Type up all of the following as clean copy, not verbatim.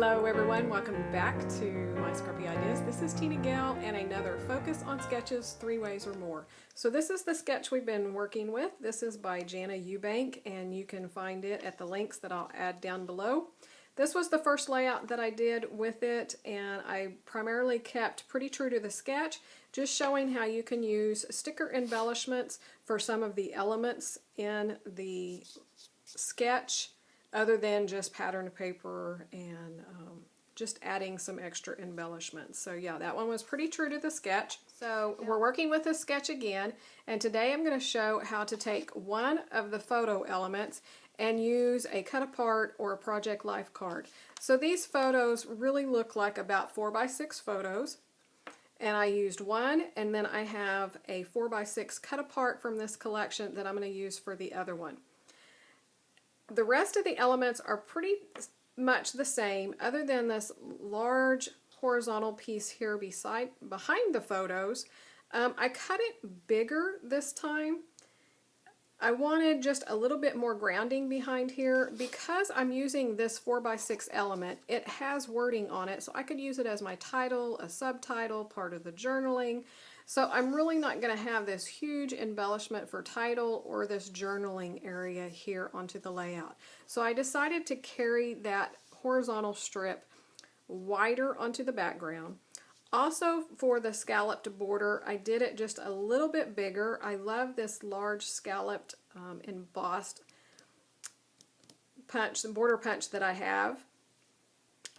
Hello everyone, welcome back to my Scrappy Ideas. This is TinaGale and another Focus on Sketches 3 Ways or More. So this is the sketch we've been working with. This is by Jana Eubank and you can find it at the links that I'll add down below. This was the first layout that I did with it, and I primarily kept pretty true to the sketch, just showing how you can use sticker embellishments for some of the elements in the sketch other than just patterned paper and just adding some extra embellishments. So yeah, that one was pretty true to the sketch. So we're working with this sketch again, and today I'm going to show how to take one of the photo elements and use a cut apart or a project life card. So these photos really look like about 4x6 photos, and I used one, and then I have a 4x6 cut apart from this collection that I'm going to use for the other one. The rest of the elements are pretty much the same, other than this large horizontal piece here behind the photos. I cut it bigger this time. I wanted just a little bit more grounding behind here. Because I'm using this 4x6 element, it has wording on it, so I could use it as my title, a subtitle, part of the journaling. So I'm really not going to have this huge embellishment for title or this journaling area here onto the layout. So I decided to carry that horizontal strip wider onto the background. Also, for the scalloped border, I did it just a little bit bigger. I love this large scalloped embossed punch, the border punch that I have.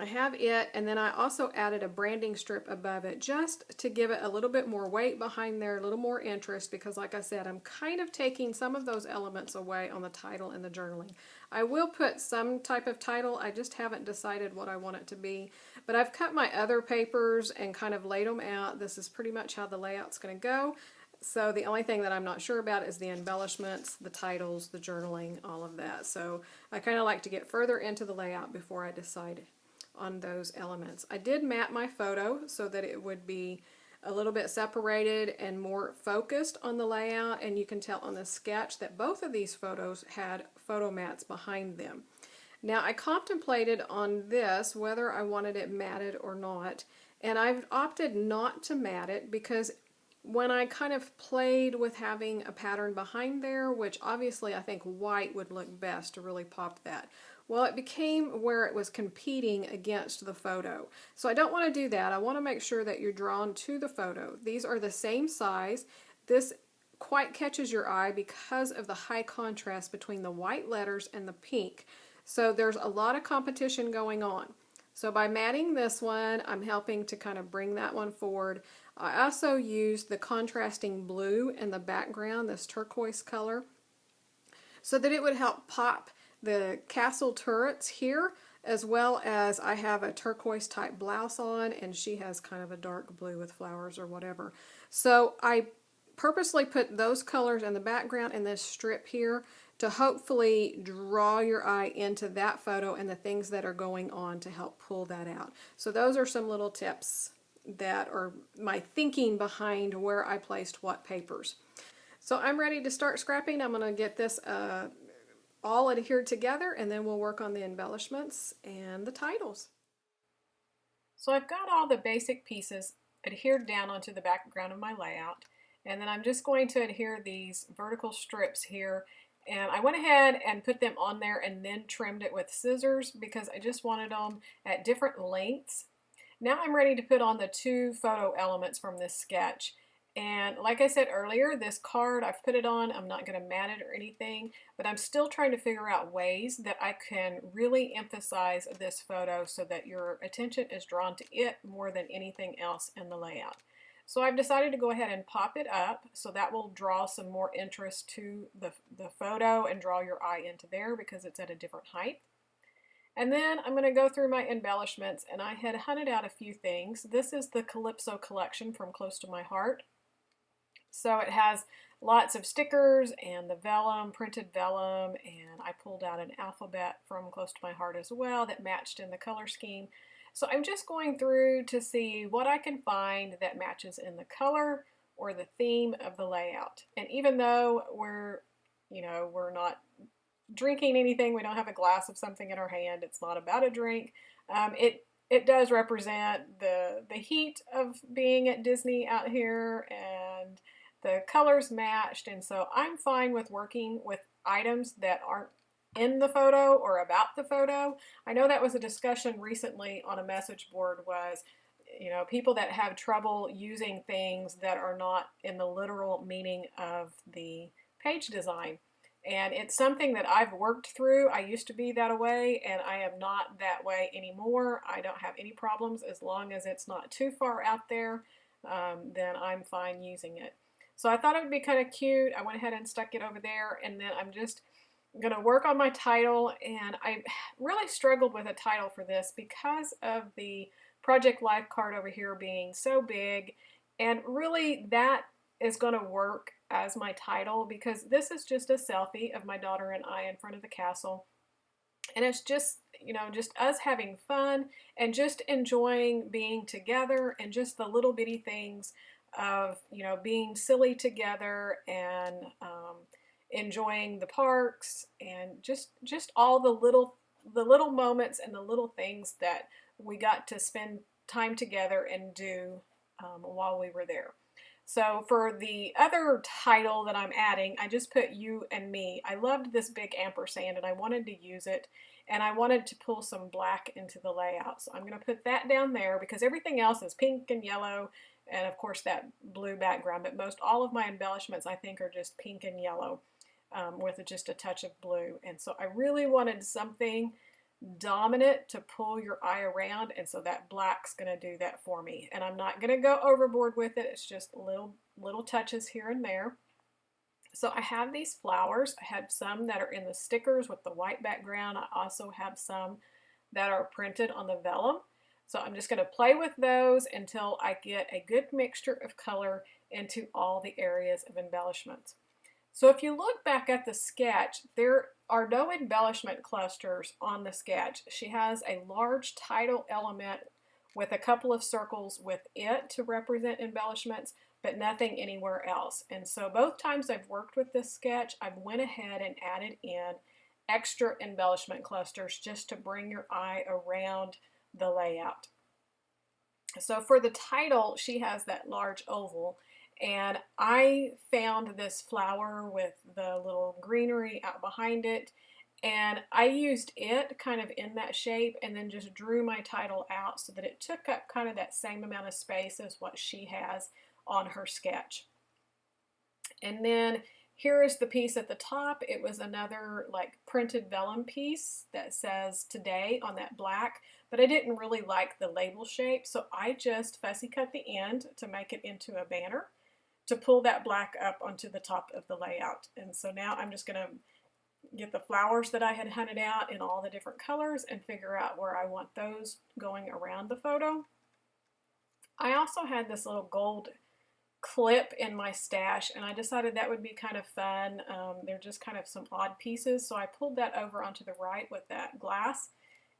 I have it, and then I also added a branding strip above it just to give it a little bit more weight behind there, a little more interest, because like I said, I'm kind of taking some of those elements away on the title and the journaling. I will put some type of title, I just haven't decided what I want it to be, but I've cut my other papers and kind of laid them out. This is pretty much how the layout's going to go. So the only thing that I'm not sure about is the embellishments, the titles, the journaling, all of that. So I kind of like to get further into the layout before I decide on those elements. I did map my photo so that it would be a little bit separated and more focused on the layout, and you can tell on the sketch that both of these photos had photo mats behind them. Now I contemplated on this whether I wanted it matted or not, and I've opted not to mat it because when I kind of played with having a pattern behind there, which obviously I think white would look best to really pop that, well, it became where it was competing against the photo. So I don't want to do that. I want to make sure that you're drawn to the photo. These are the same size. This quite catches your eye because of the high contrast between the white letters and the pink. So there's a lot of competition going on. So by matting this one, I'm helping to kind of bring that one forward. I also used the contrasting blue in the background, this turquoise color, so that it would help pop the castle turrets here, as well as I have a turquoise type blouse on and she has kind of a dark blue with flowers or whatever. So I purposely put those colors in the background in this strip here to hopefully draw your eye into that photo and the things that are going on to help pull that out. So those are some little tips that are my thinking behind where I placed what papers. So I'm ready to start scrapping. I'm going to get this all adhered together, and then we'll work on the embellishments and the titles. So I've got all the basic pieces adhered down onto the background of my layout, and then I'm just going to adhere these vertical strips here, and I went ahead and put them on there and then trimmed it with scissors because I just wanted them at different lengths. Now I'm ready to put on the two photo elements from this sketch. And like I said earlier, this card, I've put it on, I'm not going to mat it or anything, but I'm still trying to figure out ways that I can really emphasize this photo so that your attention is drawn to it more than anything else in the layout. So I've decided to go ahead and pop it up, so that will draw some more interest to the photo and draw your eye into there because it's at a different height. And then I'm going to go through my embellishments, and I had hunted out a few things. This is the Calypso collection from Close to My Heart. So it has lots of stickers and the vellum, printed vellum, and I pulled out an alphabet from Close to My Heart as well that matched in the color scheme. So I'm just going through to see what I can find that matches in the color or the theme of the layout. And even though we're not drinking anything. We don't have a glass of something in our hand. It's not about a drink. It does represent the heat of being at Disney out here, and the colors matched, and so I'm fine with working with items that aren't in the photo or about the photo. I know that was a discussion recently on a message board, was, you know, people that have trouble using things that are not in the literal meaning of the page design. And it's something that I've worked through. I used to be that way, and I am not that way anymore. I don't have any problems as long as it's not too far out there. Then I'm fine using it. So I thought it would be kind of cute. I went ahead and stuck it over there, and then I'm just going to work on my title. And I really struggled with a title for this because of the Project Life card over here being so big, and really that is going to work as my title because this is just a selfie of my daughter and I in front of the castle, and it's just, you know, just us having fun and just enjoying being together, and just the little bitty things of, you know, being silly together, and enjoying the parks, and just all the little moments and the little things that we got to spend time together and do while we were there. So for the other title that I'm adding, I just put you and me. I loved this big ampersand and I wanted to use it, and I wanted to pull some black into the layout. So I'm going to put that down there because everything else is pink and yellow, and of course that blue background, but most all of my embellishments I think are just pink and yellow with just a touch of blue. And so I really wanted something dominant to pull your eye around, and so that black's going to do that for me. And I'm not going to go overboard with it. It's just little touches here and there. So I have these flowers. I have some that are in the stickers with the white background. I also have some that are printed on the vellum. So I'm just going to play with those until I get a good mixture of color into all the areas of embellishments. So if you look back at the sketch, there are no embellishment clusters on the sketch. She has a large title element with a couple of circles with it to represent embellishments, but nothing anywhere else. And so both times I've worked with this sketch, I've went ahead and added in extra embellishment clusters just to bring your eye around the layout. So for the title, she has that large oval. And I found this flower with the little greenery out behind it, and I used it kind of in that shape and then just drew my title out so that it took up kind of that same amount of space as what she has on her sketch. And then here is the piece at the top. It was another like printed vellum piece that says today on that black, but I didn't really like the label shape, so I just fussy cut the end to make it into a banner to pull that black up onto the top of the layout. And so now I'm just going to get the flowers that I had hunted out in all the different colors and figure out where I want those going around the photo. I also had this little gold clip in my stash, and I decided that would be kind of fun. They're just kind of some odd pieces, so I pulled that over onto the right with that glass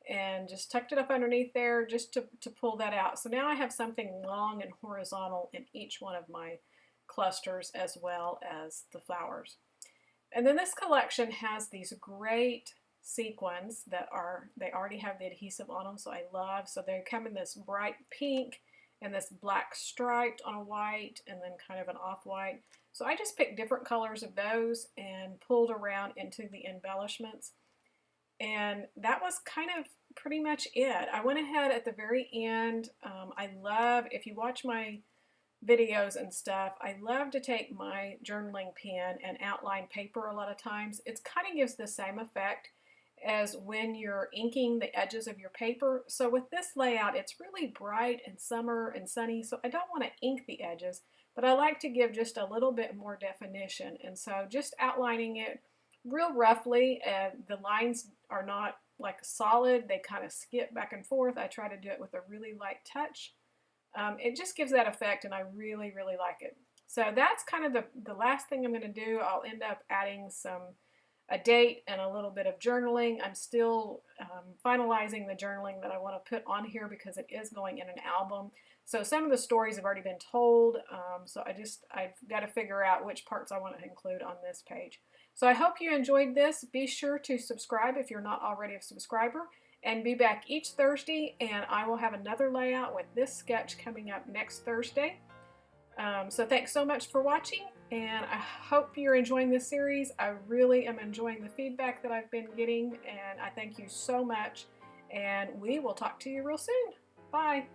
and just tucked it up underneath there just to pull that out. So now I have something long and horizontal in each one of my clusters as well as the flowers. And then this collection has these great sequins that they already have the adhesive on them, so I love. So they come in this bright pink and this black striped on a white and then kind of an off-white. So I just picked different colors of those and pulled around into the embellishments. And that was kind of pretty much it. I went ahead at the very end. I love, if you watch my videos and stuff, I love to take my journaling pen and outline paper a lot of times. It kind of gives the same effect as when you're inking the edges of your paper. So with this layout, it's really bright and summer and sunny, so I don't want to ink the edges, but I like to give just a little bit more definition. And so just outlining it real roughly, the lines are not like solid, they kind of skip back and forth. I try to do it with a really light touch. It just gives that effect, and I really, really like it. So that's kind of the last thing I'm going to do. I'll end up adding a date and a little bit of journaling. I'm still finalizing the journaling that I want to put on here because it is going in an album. So some of the stories have already been told, so I've got to figure out which parts I want to include on this page. So I hope you enjoyed this. Be sure to subscribe if you're not already a subscriber, and be back each Thursday, and I will have another layout with this sketch coming up next Thursday. So thanks so much for watching, and I hope you're enjoying this series. I really am enjoying the feedback that I've been getting, and I thank you so much, and we will talk to you real soon. Bye.